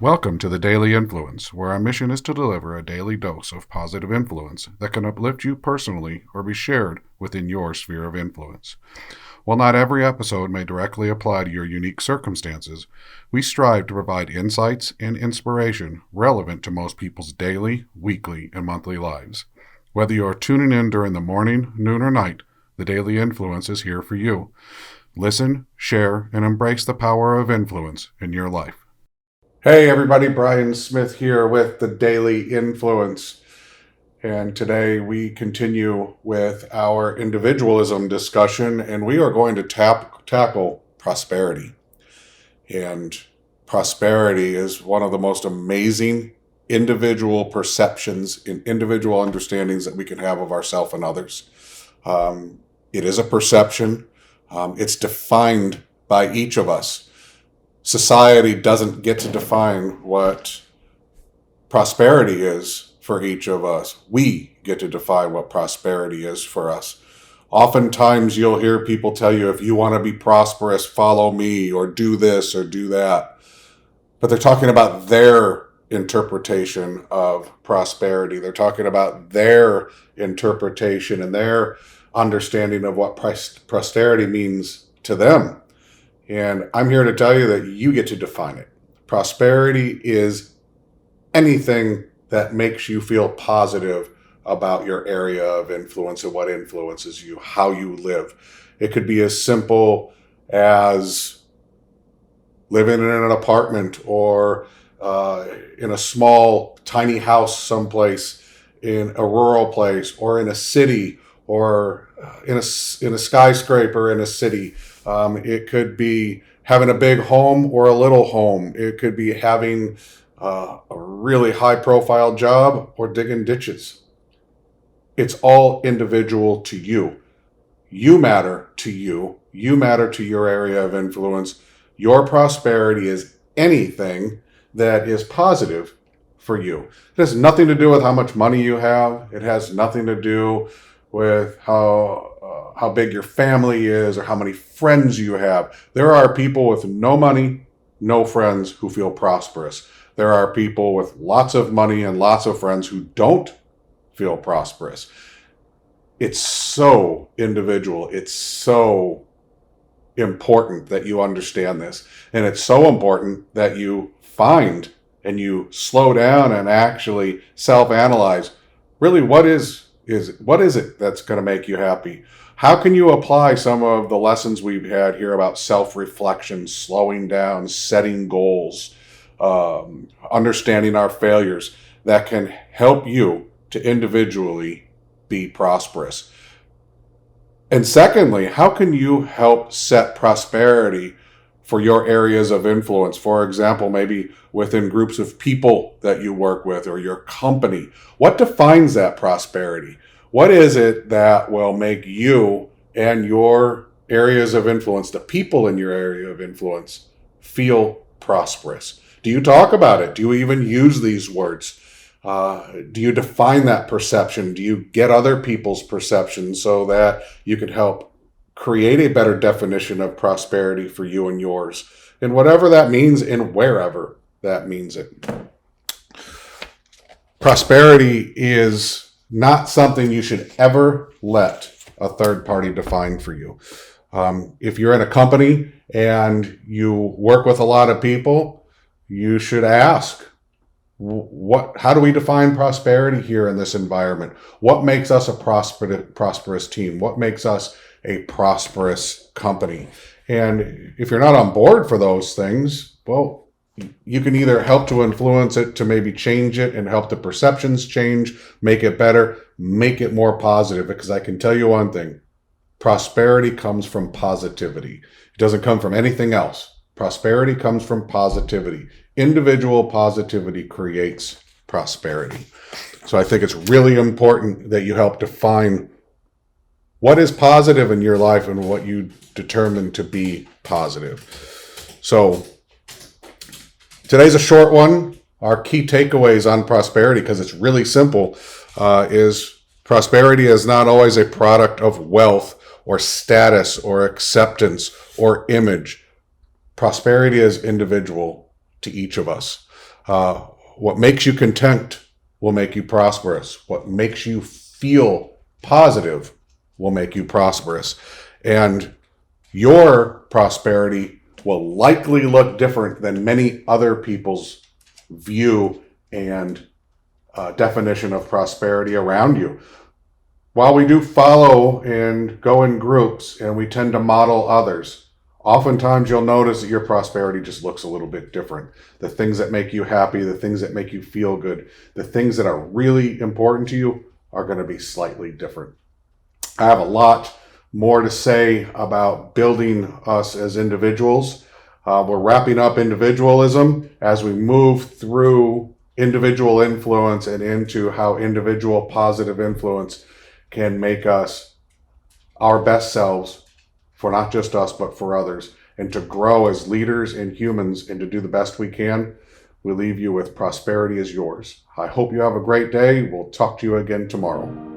Welcome to the Daily Influence, where our mission is to deliver a daily dose of positive influence that can uplift you personally or be shared within your sphere of influence. While not every episode may directly apply to your unique circumstances, we strive to provide insights and inspiration relevant to most people's daily, weekly, and monthly lives. Whether you are tuning in during the morning, noon, or night, the Daily Influence is here for you. Listen, share, and embrace the power of influence in your life. Hey everybody, Brian Smith here with the Daily Influence. And today we continue with our individualism discussion, and we are going to tackle prosperity. And prosperity is one of the most amazing individual perceptions and individual understandings that we can have of ourselves and others. It is a perception. It's defined by each of us. Society doesn't get to define what prosperity is for each of us. We get to define what prosperity is for us. Oftentimes you'll hear people tell you, if you want to be prosperous, follow me, or do this or do that. But they're talking about their interpretation of prosperity. They're talking about their interpretation and their understanding of what prosperity means to them. And I'm here to tell you that you get to define it. Prosperity is anything that makes you feel positive about your area of influence and what influences you, how you live. It could be as simple as living in an apartment or in a small, tiny house someplace, in a rural place, or in a city, or in a skyscraper in a city. It could be having a big home or a little home. It could be having a really high-profile job or digging ditches. It's all individual to you. You matter to you. You matter to your area of influence. Your prosperity is anything that is positive for you. It has nothing to do with how much money you have. It has nothing to do with how big your family is or how many friends you have. There are people with no money, no friends who feel prosperous. There are people with lots of money and lots of friends who don't feel prosperous. It's so individual. It's so important that you understand this. And it's so important that you find and you slow down and actually self-analyze. Really, what is it that's going to make you happy? How can you apply some of the lessons we've had here about self-reflection, slowing down, setting goals, understanding our failures that can help you to individually be prosperous? And secondly, how can you help set prosperity for your areas of influence? For example, maybe within groups of people that you work with or your company. What defines that prosperity? What is it that will make you and your areas of influence, the people in your area of influence, feel prosperous? Do you talk about it? Do you even use these words? Do you define that perception? Do you get other people's perception so that you can help create a better definition of prosperity for you and yours, and whatever that means and wherever that means it? Prosperity is not something you should ever let a third party define for you. If you're in a company and you work with a lot of people, you should ask, how do we define prosperity here in this environment? What makes us a prosperous team? What makes us a prosperous company? And if you're not on board for those things, well, you can either help to influence it to maybe change it and help the perceptions change, make it better, make it more positive. Because I can tell you one thing, prosperity comes from positivity. It doesn't come from anything else. Prosperity comes from positivity. Individual positivity creates prosperity. So I think it's really important that you help define what is positive in your life and what you determine to be positive. So today's a short one. Our key takeaways on prosperity, because it's really simple, is prosperity is not always a product of wealth or status or acceptance or image. Prosperity is individual to each of us. What makes you content will make you prosperous. What makes you feel positive will make you prosperous. And your prosperity will likely look different than many other people's view and definition of prosperity around you. While we do follow and go in groups and we tend to model others, oftentimes you'll notice that your prosperity just looks a little bit different. The things that make you happy, the things that make you feel good, the things that are really important to you are going to be slightly different. I have a lot more to say about building us as individuals. We're wrapping up individualism as we move through individual influence and into how individual positive influence can make us our best selves for not just us, but for others, and to grow as leaders and humans and to do the best we can. We leave you with prosperity is yours. I hope you have a great day. We'll talk to you again tomorrow.